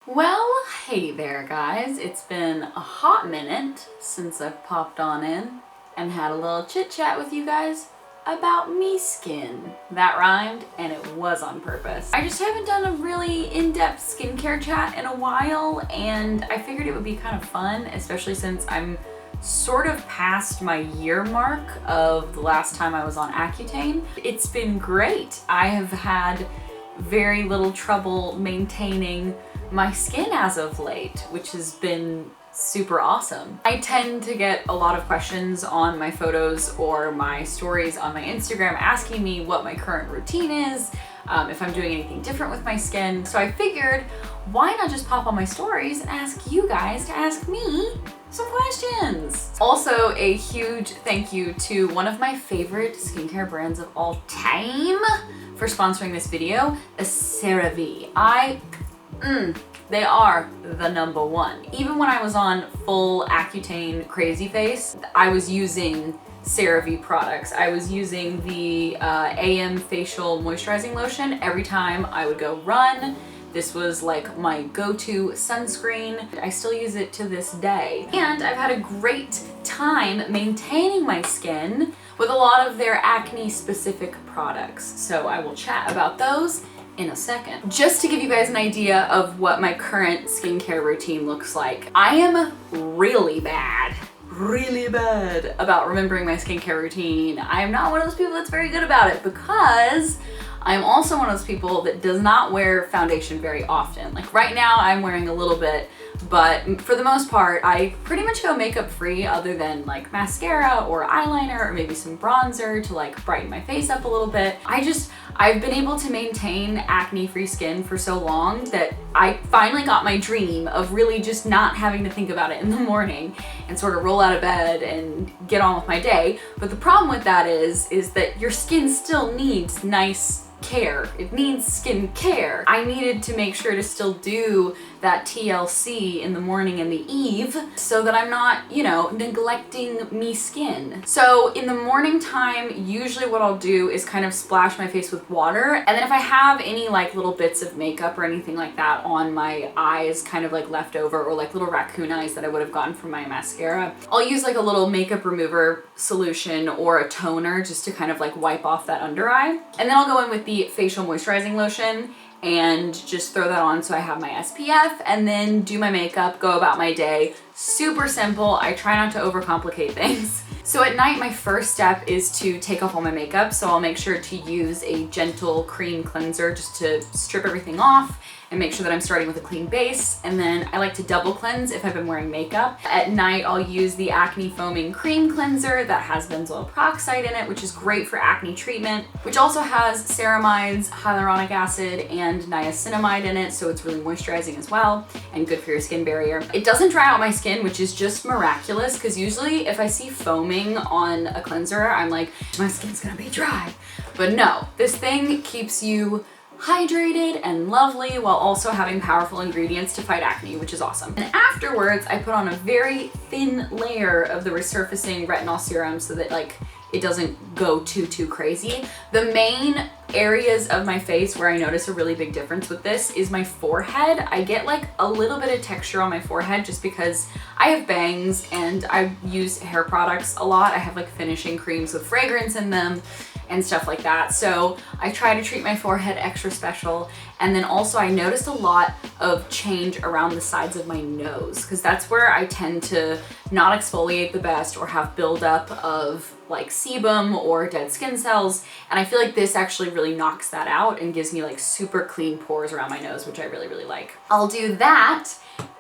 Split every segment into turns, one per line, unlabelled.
Well, hey there guys. It's been a hot minute since I've popped on in and had a little chit chat with you guys about me skin. That rhymed and it was on purpose. I just haven't done a really in-depth skincare chat in a while, and I figured it would be kind of fun, especially since I'm sort of past my year mark of the last time I was on Accutane. It's been great. I have had very little trouble maintaining my skin as of late, which has been super awesome. I tend to get a lot of questions on my photos or my stories on my Instagram asking me what my current routine is, if I'm doing anything different with my skin. So I figured, why not just pop on my stories and ask you guys to ask me some questions. Also, a huge thank you to one of my favorite skincare brands of all time for sponsoring this video, CeraVe. They are the number one. Even when I was on full Accutane crazy face, I was using CeraVe products. I was using the AM facial moisturizing lotion every time I would go run. This was like my go-to sunscreen. I still use it to this day. And I've had a great time maintaining my skin with a lot of their acne specific products. So I will chat about those in a second. Just to give you guys an idea of what my current skincare routine looks like, I am really bad about remembering my skincare routine. I am not one of those people that's very good about it, because I'm also one of those people that does not wear foundation very often. Like right now I'm wearing a little bit, but for the most part, I pretty much go makeup free other than like mascara or eyeliner or maybe some bronzer to like brighten my face up a little bit. I've been able to maintain acne-free skin for so long that I finally got my dream of really just not having to think about it in the morning and sort of roll out of bed and get on with my day. But the problem with that is that your skin still needs nice care. It needs skin care. I needed to make sure to still do that TLC in the morning and the eve so that I'm not, you know, neglecting me skin. So in the morning time, usually what I'll do is kind of splash my face with water. And then if I have any like little bits of makeup or anything like that on my eyes, kind of like leftover, or like little raccoon eyes that I would have gotten from my mascara, I'll use like a little makeup remover solution or a toner just to kind of like wipe off that under eye. And then I'll go in with the facial moisturizing lotion and just throw that on so I have my SPF, and then do my makeup, go about my day. Super simple. I try not to overcomplicate things. So at night, my first step is to take off all my makeup. So I'll make sure to use a gentle cream cleanser just to strip everything off and make sure that I'm starting with a clean base. And then I like to double cleanse if I've been wearing makeup. At night, I'll use the Acne Foaming Cream Cleanser that has benzoyl peroxide in it, which is great for acne treatment, which also has ceramides, hyaluronic acid, and niacinamide in it, so it's really moisturizing as well and good for your skin barrier. It doesn't dry out my skin, which is just miraculous, because usually if I see foaming on a cleanser, I'm like, my skin's gonna be dry. But no, this thing keeps you hydrated and lovely while also having powerful ingredients to fight acne, which is awesome. And afterwards, I put on a very thin layer of the resurfacing retinol serum so that like it doesn't go too crazy. The main areas of my face where I notice a really big difference with this is my forehead. I get like a little bit of texture on my forehead just because I have bangs and I use hair products a lot. I have like finishing creams with fragrance in them and stuff like that. So I try to treat my forehead extra special. And then also I noticed a lot of change around the sides of my nose, because that's where I tend to not exfoliate the best or have buildup of like sebum or dead skin cells. And I feel like this actually really knocks that out and gives me like super clean pores around my nose, which I really like. I'll do that.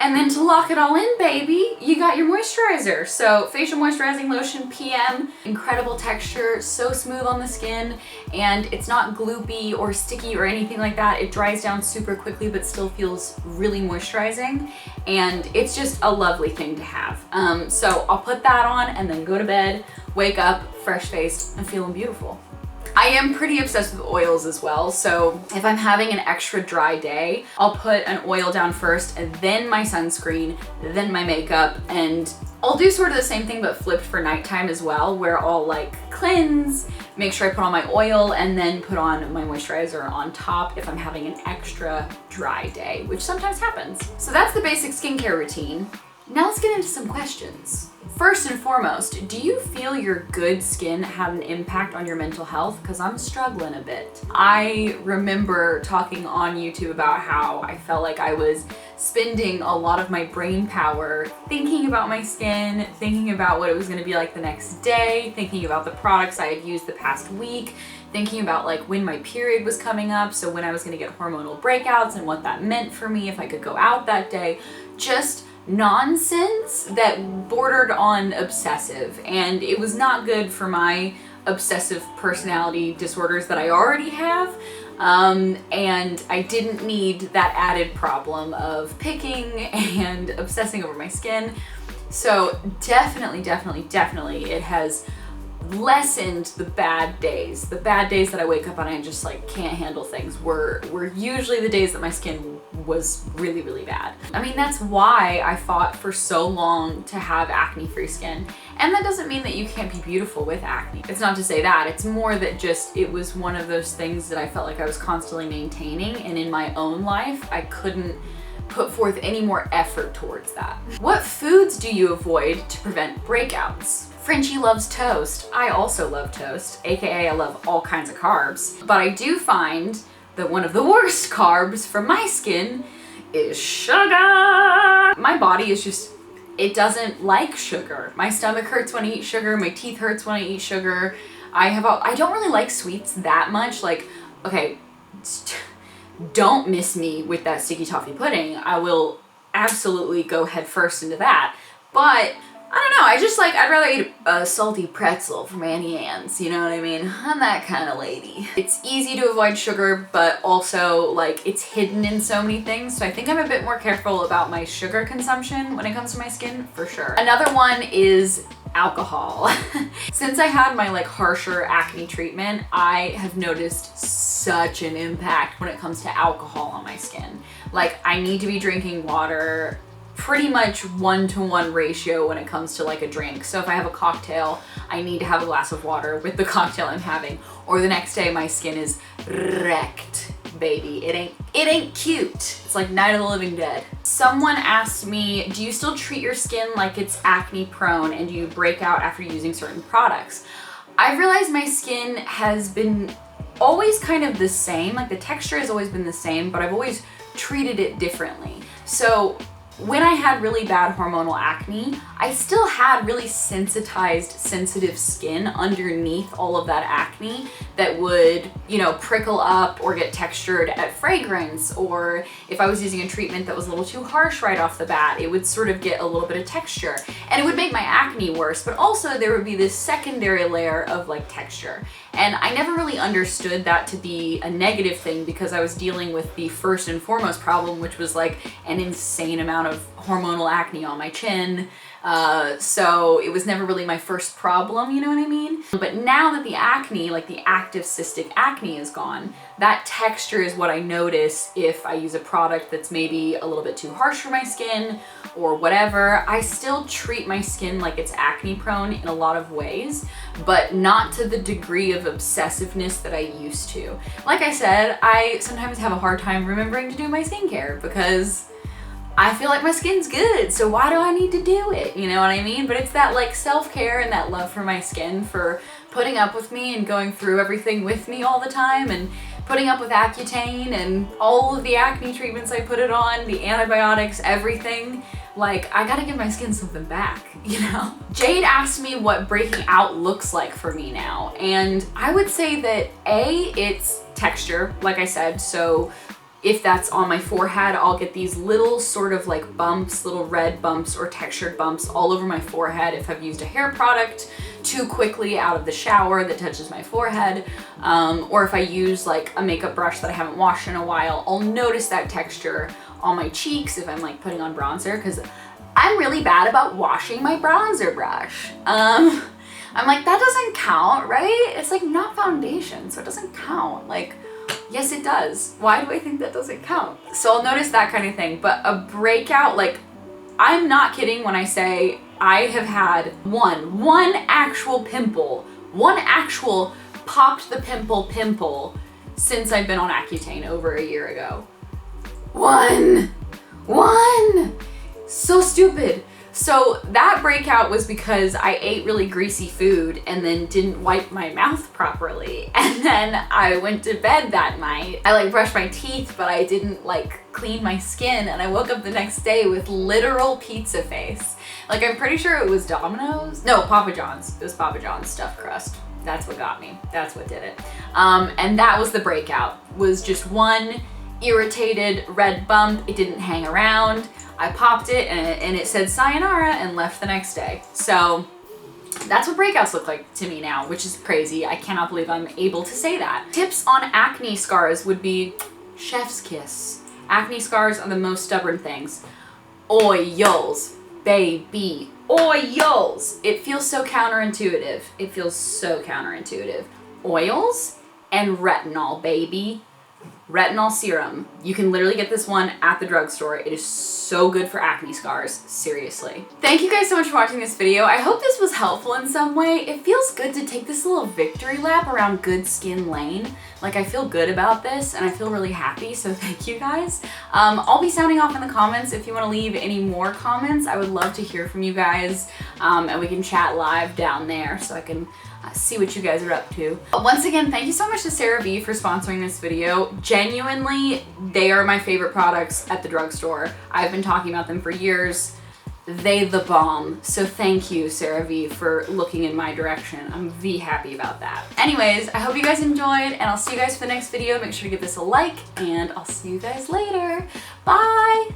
And then to lock it all in, baby, you got your moisturizer. So facial moisturizing lotion PM, incredible texture, so smooth on the skin, and it's not gloopy or sticky or anything like that. It dries down super quickly but still feels really moisturizing, and it's just a lovely thing to have. So I'll put that on and then go to bed, wake up fresh-faced and feeling beautiful. I am pretty obsessed with oils as well, so if I'm having an extra dry day, I'll put an oil down first and then my sunscreen, then my makeup, and I'll do sort of the same thing but flipped for nighttime as well, where I'll like cleanse, make sure I put on my oil, and then put on my moisturizer on top if I'm having an extra dry day, which sometimes happens. So that's the basic skincare routine. Now let's get into some questions. First and foremost, do you feel your good skin had an impact on your mental health? Because I'm struggling a bit. I remember talking on YouTube about how I felt like I was spending a lot of my brain power thinking about my skin, thinking about what it was going to be like the next day, thinking about the products I had used the past week, thinking about like when my period was coming up, so when I was going to get hormonal breakouts and what that meant for me if I could go out that day. Just nonsense that bordered on obsessive, and it was not good for my obsessive personality disorders that I already have. And I didn't need that added problem of picking and obsessing over my skin. So definitely it has lessened the bad days. The bad days that I wake up and I just like can't handle things were usually the days that my skin was really, really bad. I mean, that's why I fought for so long to have acne-free skin. And that doesn't mean that you can't be beautiful with acne. It's not to say that. It's more that just it was one of those things that I felt like I was constantly maintaining, and in my own life, I couldn't put forth any more effort towards that. What foods do you avoid to prevent breakouts? Frenchie loves toast. I also love toast, aka I love all kinds of carbs. But I do find that one of the worst carbs for my skin is sugar. My body is just, it doesn't like sugar. My stomach hurts when I eat sugar, my teeth hurts when I eat sugar. I don't really like sweets that much. Like, okay, don't miss me with that sticky toffee pudding. I will absolutely go head first into that. But I don't know, I'd rather eat a salty pretzel from Auntie Anne's, you know what I mean? I'm that kind of lady. It's easy to avoid sugar, but also like it's hidden in so many things. So I think I'm a bit more careful about my sugar consumption when it comes to my skin, for sure. Another one is alcohol. Since I had my like harsher acne treatment, I have noticed such an impact when it comes to alcohol on my skin. Like, I need to be drinking water pretty much 1-to-1 ratio when it comes to like a drink. So if I have a cocktail, I need to have a glass of water with the cocktail I'm having, or the next day my skin is wrecked, baby. It ain't cute. It's like Night of the Living Dead. Someone asked me, do you still treat your skin like it's acne prone, and do you break out after using certain products? I've realized my skin has been always kind of the same, like the texture has always been the same, but I've always treated it differently. So when I had really bad hormonal acne, I still had really sensitized, sensitive skin underneath all of that acne that would, you know, prickle up or get textured at fragrance, or if I was using a treatment that was a little too harsh right off the bat, it would sort of get a little bit of texture, and it would make my acne worse, but also there would be this secondary layer of like texture. And I never really understood that to be a negative thing, because I was dealing with the first and foremost problem, which was like an insane amount of hormonal acne on my chin. So it was never really my first problem, you know what I mean? But now that the acne, like the active cystic acne, is gone, that texture is what I notice if I use a product that's maybe a little bit too harsh for my skin or whatever. I still treat my skin like it's acne prone in a lot of ways, but not to the degree of obsessiveness that I used to. Like I said, I sometimes have a hard time remembering to do my skincare because I feel like my skin's good, so why do I need to do it? You know what I mean? But it's that like self-care and that love for my skin, for putting up with me and going through everything with me all the time, and putting up with Accutane and all of the acne treatments I put it on, the antibiotics, everything. Like, I gotta give my skin something back, you know? Jade asked me what breaking out looks like for me now, and I would say that it's texture, like I said. So if that's on my forehead, I'll get these little sort of like bumps, little red bumps or textured bumps all over my forehead if I've used a hair product too quickly out of the shower that touches my forehead, or if I use like a makeup brush that I haven't washed in a while, I'll notice that texture on my cheeks if I'm like putting on bronzer, because I'm really bad about washing my bronzer brush. I'm like, that doesn't count, right? It's like not foundation, so it doesn't count. Like, yes, it does. Why do I think that doesn't count? So I'll notice that kind of thing. But a breakout, like, I'm not kidding when I say I have had one actual pimple, one actual popped the pimple since I've been on Accutane over a year ago. One! So stupid. So that breakout was because I ate really greasy food and then didn't wipe my mouth properly. And then I went to bed that night. I like brushed my teeth, but I didn't like clean my skin. And I woke up the next day with literal pizza face. Like, I'm pretty sure it was Domino's. No, Papa John's. It was Papa John's stuffed crust. That's what got me. That's what did it. And that was the breakout. Was just one irritated red bump. It didn't hang around. I popped it and it said sayonara and left the next day. So that's what breakouts look like to me now, which is crazy. I cannot believe I'm able to say that. Tips on acne scars would be chef's kiss. Acne scars are the most stubborn things. Oils, baby, oils. It feels so counterintuitive. It feels so counterintuitive. Oils and retinol, baby. Retinol serum. You can literally get this one at the drugstore. It is so good for acne scars, seriously. Thank you guys so much for watching this video. I hope this was helpful in some way. It feels good to take this little victory lap around good skin lane. Like, I feel good about this and I feel really happy, so thank you guys. I'll be sounding off in the comments if you want to leave any more comments. I would love to hear from you guys, and we can chat live down there so I can see what you guys are up to. Once again, thank you so much to CeraVe for sponsoring this video. Genuinely, they are my favorite products at the drugstore. I've been talking about them for years. They the bomb. So thank you, CeraVe, for looking in my direction. I'm happy about that. Anyways, I hope you guys enjoyed, and I'll see you guys for the next video. Make sure to give this a like, and I'll see you guys later. Bye!